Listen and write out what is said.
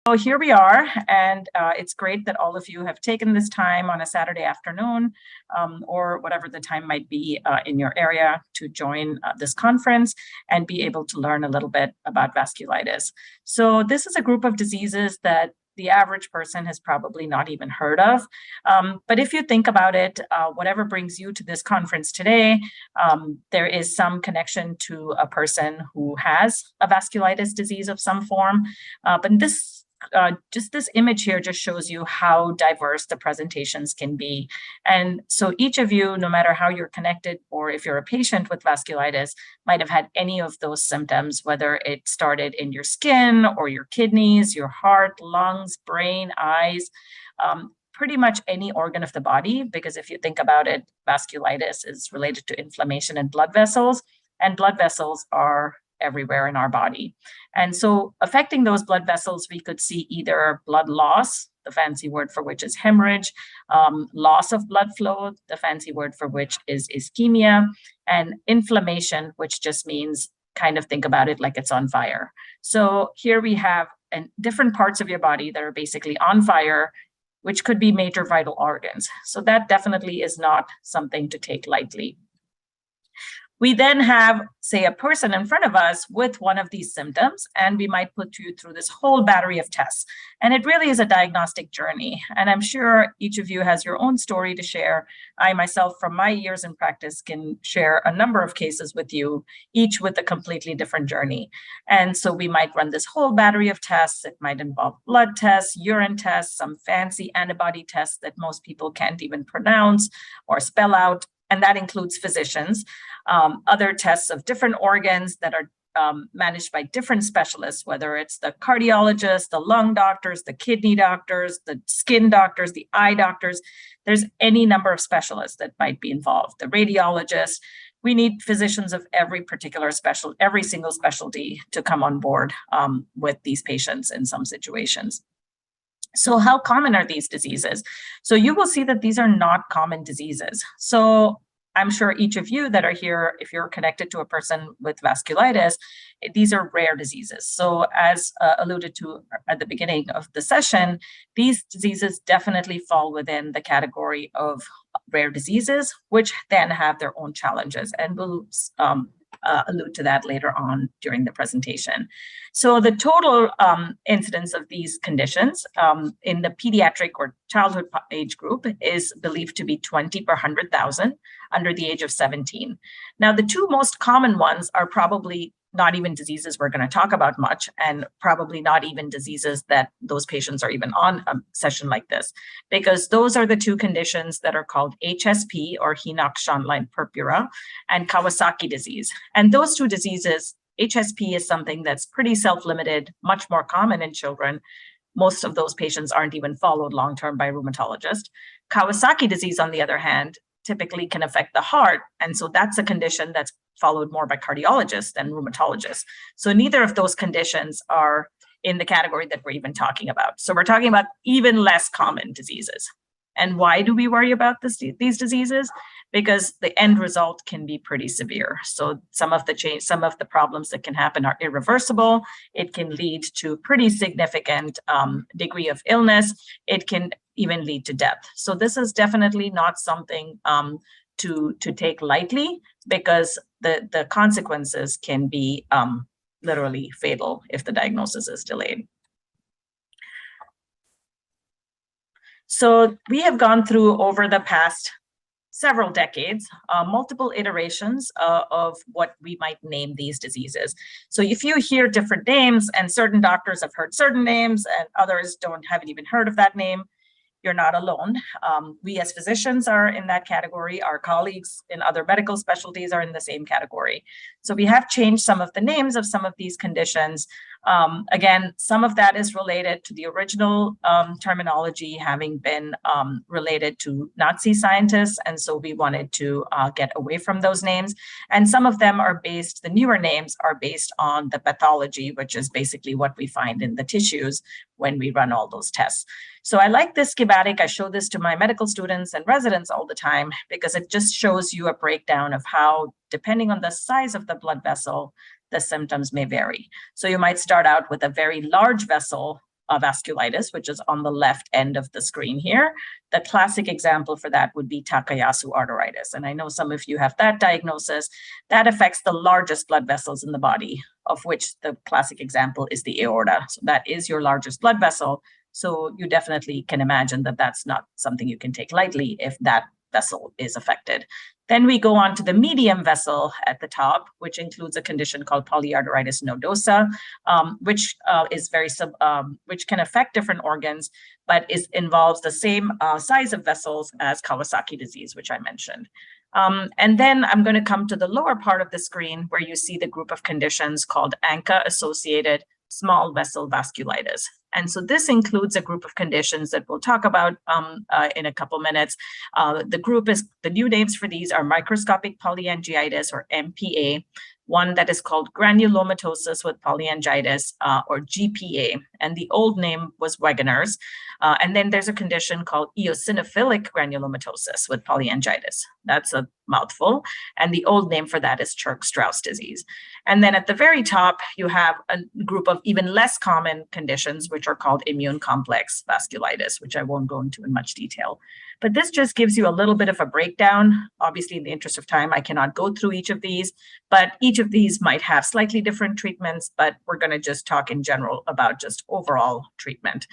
So here we are, and it's great that all of you have taken this time on a Saturday afternoon or whatever the time might be in your area to join this conference and be able to learn a little bit about vasculitis. So this is a group of diseases that the average person has probably not even heard of. But if you think about it, whatever brings you to this conference today, there is some connection to a person who has a vasculitis disease of some form. But just this image here just shows you how diverse the presentations can be. And so each of you, no matter how you're connected, or if you're a patient with vasculitis, might have had any of those symptoms, whether it started in your skin or your kidneys, your heart, lungs, brain, eyes, pretty much any organ of the body, because if you think about it, vasculitis is related to inflammation in blood vessels, and blood vessels are everywhere in our body. And so affecting those blood vessels, we could see either blood loss, the fancy word for which is hemorrhage, loss of blood flow, the fancy word for which is ischemia, and inflammation, which just means kind of think about it like it's on fire. So here we have different parts of your body that are basically on fire, which could be major vital organs. So that definitely is not something to take lightly. We then have, say, a person in front of us with one of these symptoms, and we might put you through this whole battery of tests. And it really is a diagnostic journey. And I'm sure each of you has your own story to share. I myself, from my years in practice, can share a number of cases with you, each with a completely different journey. And so we might run this whole battery of tests. It might involve blood tests, urine tests, some fancy antibody tests that most people can't even pronounce or spell out. And that includes physicians, other tests of different organs that are managed by different specialists, whether it's the cardiologists, the lung doctors, the kidney doctors, the skin doctors, the eye doctors. There's any number of specialists that might be involved, the radiologists. We need physicians of every single specialty to come on board with these patients in some situations. So how common are these diseases? So you will see that these are not common diseases. So I'm sure each of you that are here, if you're connected to a person with vasculitis, these are rare diseases. So as alluded to at the beginning of the session, these diseases definitely fall within the category of rare diseases, which then have their own challenges. And we'll allude to that later on during the presentation. So the total incidence of these conditions in the pediatric or childhood age group is believed to be 20 per 100,000 under the age of 17. Now, the two most common ones are probably not even diseases we're going to talk about much, and probably not even diseases that those patients are even on a session like this, because those are the two conditions that are called HSP, or Henoch-Schönlein purpura, and Kawasaki disease. And those two diseases, HSP is something that's pretty self-limited, much more common in children. Most of those patients aren't even followed long-term by rheumatologists. Kawasaki disease, on the other hand, typically can affect the heart. And so that's a condition that's followed more by cardiologists than rheumatologists. So neither of those conditions are in the category that we're even talking about. So we're talking about even less common diseases. And why do we worry about these diseases? Because the end result can be pretty severe. So some of the problems that can happen are irreversible. It can lead to pretty significant degree of illness. It can even lead to death. So this is definitely not something to take lightly, because the consequences can be literally fatal if the diagnosis is delayed. So we have gone through, over the past several decades, multiple iterations of what we might name these diseases. So if you hear different names, and certain doctors have heard certain names and others haven't even heard of that name, you're not alone. We as physicians are in that category. Our colleagues in other medical specialties are in the same category. So we have changed some of the names of some of these conditions. Again, some of that is related to the original terminology having been related to Nazi scientists. And so we wanted to get away from those names. And some of them are the newer names are based on the pathology, which is basically what we find in the tissues when we run all those tests. So I like this schematic. I show this to my medical students and residents all the time, because it just shows you a breakdown of how, depending on the size of the blood vessel, the symptoms may vary. So you might start out with a very large vessel vasculitis, which is on the left end of the screen here. The classic example for that would be Takayasu arteritis. And I know some of you have that diagnosis. That affects the largest blood vessels in the body, of which the classic example is the aorta. So that is your largest blood vessel. So you definitely can imagine that that's not something you can take lightly if that vessel is affected. Then we go on to the medium vessel at the top, which includes a condition called polyarteritis nodosa, which which can affect different organs, but involves the same size of vessels as Kawasaki disease, which I mentioned. And then I'm going to come to the lower part of the screen where you see the group of conditions called ANCA-associated small vessel vasculitis. And so this includes a group of conditions that we'll talk about in a couple minutes. The new names for these are microscopic polyangiitis, or MPA, one that is called granulomatosis with polyangiitis, or GPA, and the old name was Wegener's. And then there's a condition called eosinophilic granulomatosis with polyangiitis. That's a mouthful. And the old name for that is Churg-Strauss disease. And then at the very top, you have a group of even less common conditions, which are called immune complex vasculitis, which I won't go into in much detail. But this just gives you a little bit of a breakdown. Obviously, in the interest of time, I cannot go through each of these, but each of these might have slightly different treatments, but we're going to just talk in general about just overall treatment